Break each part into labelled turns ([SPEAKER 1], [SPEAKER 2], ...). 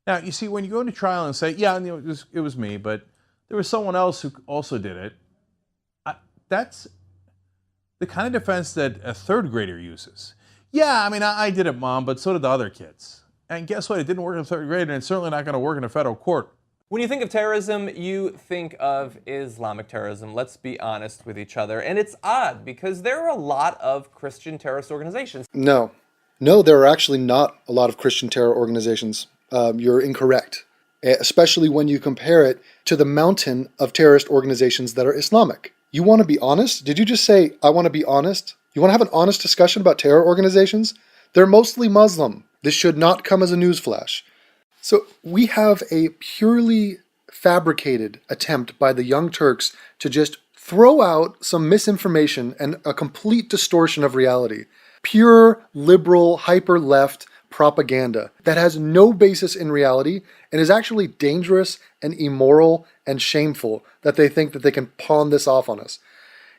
[SPEAKER 1] Now, you see, when you go into trial and say, yeah, it was me, but there was someone else who also did it, that's the kind of defense that a third grader uses. Yeah, I mean, I did it, Mom, but so did the other kids. And guess what? It didn't work in third grade, and it's certainly not going to work in a federal court.
[SPEAKER 2] When you think of terrorism, you think of Islamic terrorism. Let's be honest with each other. And it's odd because there are a lot of Christian terrorist organizations.
[SPEAKER 3] No. No, there are actually not a lot of Christian terror organizations. You're incorrect, especially when you compare it to the mountain of terrorist organizations that are Islamic. You want to be honest? Did you just say, I want to be honest? You want to have an honest discussion about terror organizations? They're mostly Muslim. This should not come as a newsflash. So we have a purely fabricated attempt by the Young Turks to just throw out some misinformation and a complete distortion of reality. Pure liberal, hyper-left propaganda that has no basis in reality and is actually dangerous and immoral and shameful that they think that they can pawn this off on us.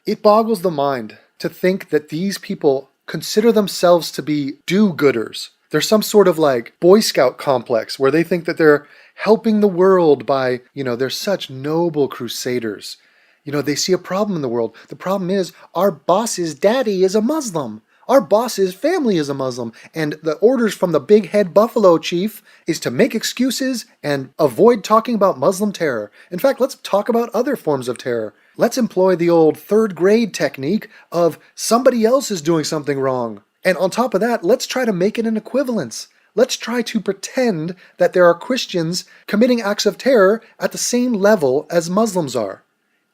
[SPEAKER 3] It boggles the mind to think that these people consider themselves to be do-gooders. There's some sort of like Boy Scout complex where they think that they're helping the world by, they're such noble crusaders. They see a problem in the world. The problem is our boss's daddy is a Muslim. Our boss's family is a Muslim, and the orders from the big head buffalo chief is to make excuses and avoid talking about Muslim terror. In fact, let's talk about other forms of terror. Let's employ the old third grade technique of somebody else is doing something wrong. And on top of that, let's try to make it an equivalence. Let's try to pretend that there are Christians committing acts of terror at the same level as Muslims are.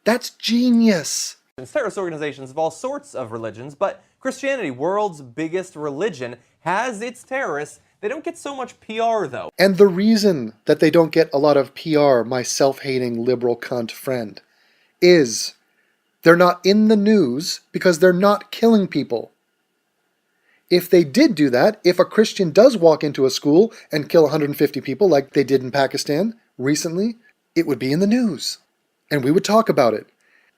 [SPEAKER 3] That's genius.
[SPEAKER 2] Terrorist organizations of all sorts of religions, but Christianity, world's biggest religion, has its terrorists. They don't get so much PR, though.
[SPEAKER 3] And the reason that they don't get a lot of PR, my self-hating liberal cunt friend, is they're not in the news because they're not killing people. If they did do that, if a Christian does walk into a school and kill 150 people like they did in Pakistan recently, it would be in the news. And we would talk about it.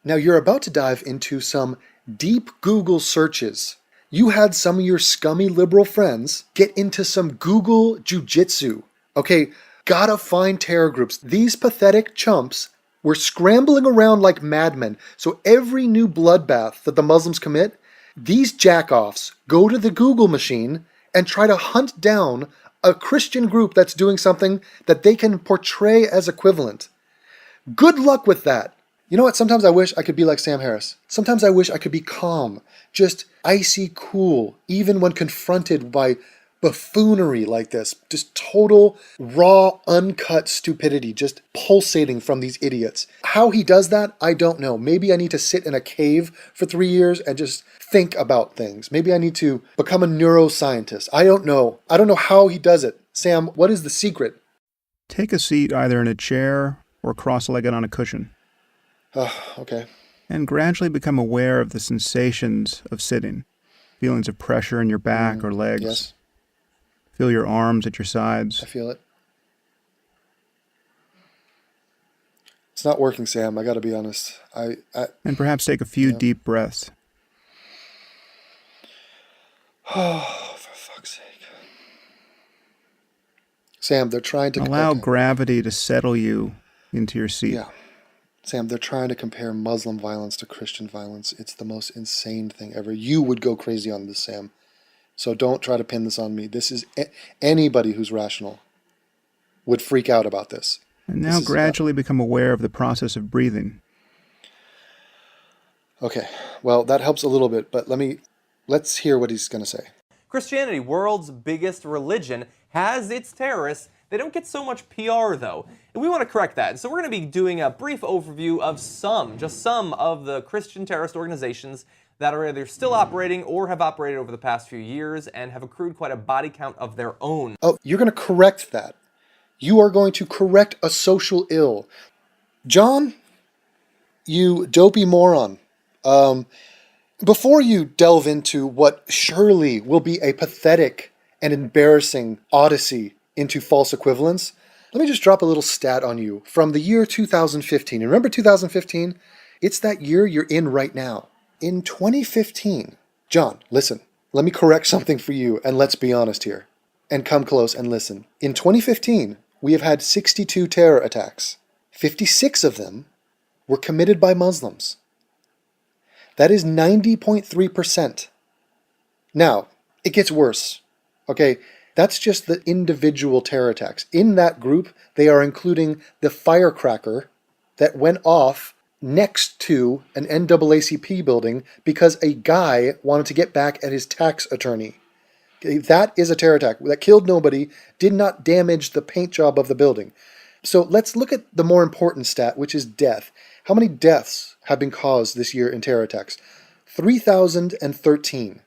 [SPEAKER 3] Now you're about to dive into some deep Google searches. You had some of your scummy liberal friends get into some Google jujitsu. Okay, gotta find terror groups. These pathetic chumps were scrambling around like madmen. So every new bloodbath that the Muslims commit, these jackoffs go to the Google machine and try to hunt down a Christian group that's doing something that they can portray as equivalent. Good luck with that. You know what? Sometimes I wish I could be like Sam Harris. Sometimes I wish I could be calm, just icy cool, even when confronted by buffoonery like this. Just total, raw, uncut stupidity just pulsating from these idiots. How he does that, I don't know. Maybe I need to sit in a cave for 3 years and just think about things. Maybe I need to become a neuroscientist. I don't know. I don't know how he does it. Sam, what is the secret?
[SPEAKER 4] Take a seat either in a chair or cross-legged on a cushion.
[SPEAKER 3] Okay.
[SPEAKER 4] And gradually become aware of the sensations of sitting. Feelings of pressure in your back or legs.
[SPEAKER 3] Yes.
[SPEAKER 4] Feel your arms at your sides.
[SPEAKER 3] I feel it. It's not working, Sam. I gotta be honest.
[SPEAKER 4] And perhaps take a few deep breaths.
[SPEAKER 3] Oh, for fuck's sake. Sam, they're trying to...
[SPEAKER 4] Allow gravity to settle you into your seat.
[SPEAKER 3] Yeah. Sam, they're trying to compare Muslim violence to Christian violence. It's the most insane thing ever. You would go crazy on this, Sam. So don't try to pin this on me. This is... Anybody who's rational would freak out about this.
[SPEAKER 4] And now gradually become aware of the process of breathing.
[SPEAKER 3] Okay. Well, that helps a little bit, but let's hear what he's going to say.
[SPEAKER 2] Christianity, world's biggest religion, has its terrorists. They don't get so much PR, though. And we want to correct that. So we're going to be doing a brief overview of just some of the Christian terrorist organizations that are either still operating or have operated over the past few years and have accrued quite a body count of their own.
[SPEAKER 3] Oh, you're going to correct that. You are going to correct a social ill. John, you dopey moron. Before you delve into what surely will be a pathetic and embarrassing odyssey into false equivalence, let me just drop a little stat on you from the year 2015. Remember 2015? It's that year you're in right now. In 2015, John, listen, let me correct something for you and let's be honest here. And come close and listen. In 2015, we have had 62 terror attacks. 56 of them were committed by Muslims. That is 90.3%. Now, it gets worse. Okay, that's just the individual terror attacks. In that group, they are including the firecracker that went off next to an NAACP building because a guy wanted to get back at his tax attorney. Okay, that is a terror attack. That killed nobody, did not damage the paint job of the building. So let's look at the more important stat, which is death. How many deaths have been caused this year in terror attacks? 3,013.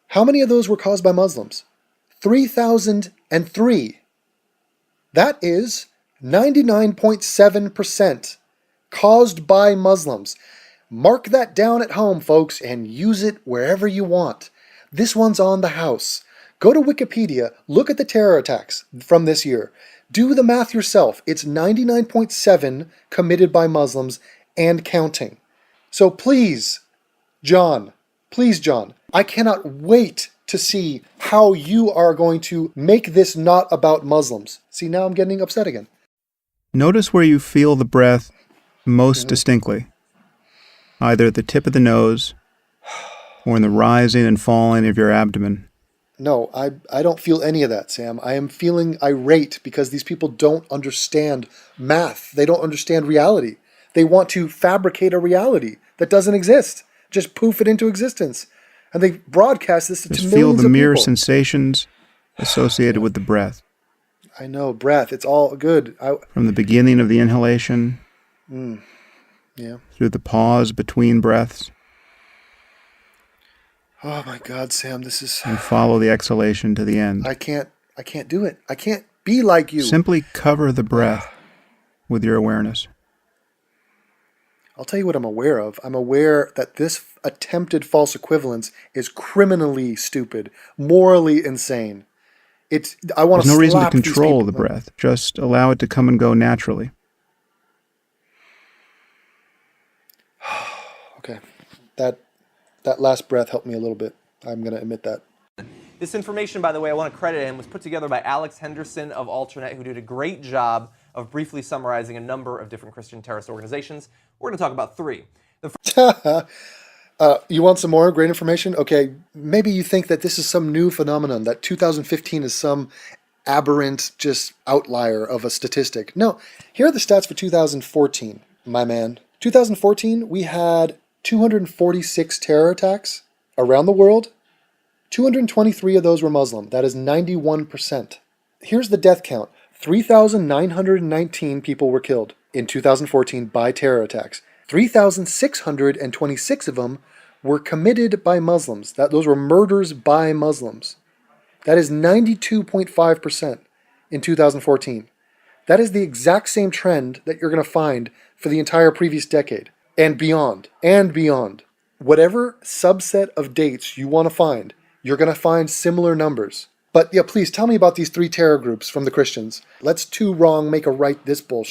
[SPEAKER 3] How many of those were caused by Muslims? 3,003. That is 99.7% caused by Muslims. Mark that down at home, folks, and use it wherever you want. This one's on the house. Go to Wikipedia, look at the terror attacks from this year. Do the math yourself. It's 99.7 committed by Muslims and counting. So please, John, I cannot wait to see how you are going to make this not about Muslims. See, now I'm getting upset again.
[SPEAKER 4] Notice where you feel the breath most distinctly, either at the tip of the nose or in the rising and falling of your abdomen.
[SPEAKER 3] No, I don't feel any of that, Sam. I am feeling irate because these people don't understand math. They don't understand reality. They want to fabricate a reality that doesn't exist. Just poof it into existence. And they broadcast this to
[SPEAKER 4] Just
[SPEAKER 3] millions
[SPEAKER 4] feel the
[SPEAKER 3] of
[SPEAKER 4] mere
[SPEAKER 3] people.
[SPEAKER 4] sensations associated with the breath.
[SPEAKER 3] I know, breath. It's all good.
[SPEAKER 4] From the beginning of the inhalation,
[SPEAKER 3] Yeah.
[SPEAKER 4] through the pause between breaths,
[SPEAKER 3] Oh my God, Sam, this is...
[SPEAKER 4] and follow the exhalation to the end.
[SPEAKER 3] I can't do it. I can't be like you.
[SPEAKER 4] Simply cover the breath with your awareness.
[SPEAKER 3] I'll tell you what I'm aware of. I'm aware that this attempted false equivalence is criminally stupid, morally insane. I want to
[SPEAKER 4] There's no reason to
[SPEAKER 3] slap these
[SPEAKER 4] control
[SPEAKER 3] people.
[SPEAKER 4] the breath. Just allow it to come and go naturally.
[SPEAKER 3] Okay. That last breath helped me a little bit. I'm going to admit that.
[SPEAKER 2] This information, by the way, I want to credit him, was put together by Alex Henderson of Alternet, who did a great job of briefly summarizing a number of different Christian terrorist organizations. We're going to talk about three.
[SPEAKER 3] You want some more great information? Okay, maybe you think that this is some new phenomenon, that 2015 is some aberrant, just outlier of a statistic. No, here are the stats for 2014, my man. 2014, we had 246 terror attacks around the world. 223 of those were Muslim. That is 91%. Here's the death count. 3,919 people were killed in 2014 by terror attacks. 3,626 of them were committed by Muslims. Those were murders by Muslims. That is 92.5% in 2014. That is the exact same trend that you're going to find for the entire previous decade and beyond, and beyond. Whatever subset of dates you want to find, you're going to find similar numbers. But yeah, please tell me about these three terror groups from the Christians. Let's two wrong make a right this bullshit.